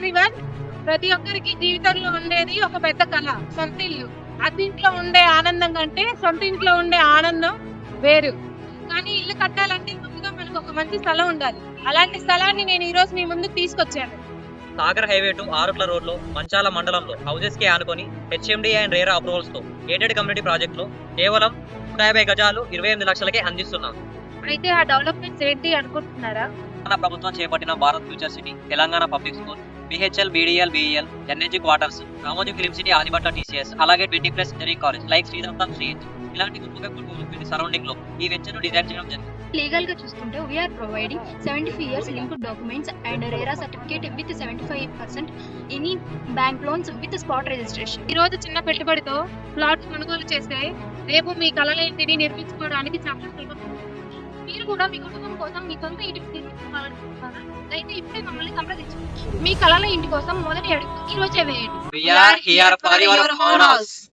Everyone. ప్రతి ఒక్కరికి జీవితంలో ఉండేది ఒక పెద్ద కళ, సొంత ఇల్లు. అద్దింట్లో ఉండే ఆనందం కంటే సొంత ఇంట్లో ఉండే ఆనందం వేరు. కానీ ఇల్లు కట్టాలంటే ముందుగా మనకు ఒక మంచి స్థలం ఉండాలి. అలాంటి స్థలాన్ని నేను ఈ రోజు మీ ముందుకు తీసుకొచ్చాను. Sagar highway to Arutla road లో మంచాల మండలంలో హౌసెస్ కి ఆనుకొని హెచ్ఎండి అండ్ రేరా అప్రూవల్స్ తో గేటెడ్ కమ్యూనిటీ ప్రాజెక్ట్ లో కేవలం 150 గజాలు 28 లక్షలకే అందిస్తున్నాం. అయితే ఆ డెవలప్మెంట్స్ ఏంటి అనుకుంటున్నారా? మన ప్రభుత్వం చేపట్టిన Bharat future city, Telangana public school, BHEL, BDL, BEL, NNG quarters, Ramoji film city, Adibatla TCS, అలాగే 20+ ఇంజనీరింగ్ కాలేజ్ లైక్ శ్రీదంతం శ్రీహెచ్ ఇలాంటి గొప్పగా పుట్టుకొచ్చిన సరౌండింగ్ లో ఈ వెంచర్ డిజైన్ చేయడం జరిగింది. లీగల్ గా చూసుకుంటే we are providing 75 years linked documents and RERA certificate with 75% any bank loans with spot registration. ఈ రోజు చిన్న పెట్టుబడితో ప్లాట్ కొనుగోలు చేస్తే రేపు మీ కలల ఇంటిని నిర్మించుకోవడానికి చాలా సులభం. మీరు కూడా మీ కుటుంబం కోసం మీ సొంత ఇంటిని నిర్మించుకోవాలనుకుంటున్నారా? అయితే ఇప్పుడే మమ్మల్ని సంప్రదించండి. మీ కలల ఇంటి కోసం మొదటి అడుగు ఈ రోజే వేయండి. We are here for your own house.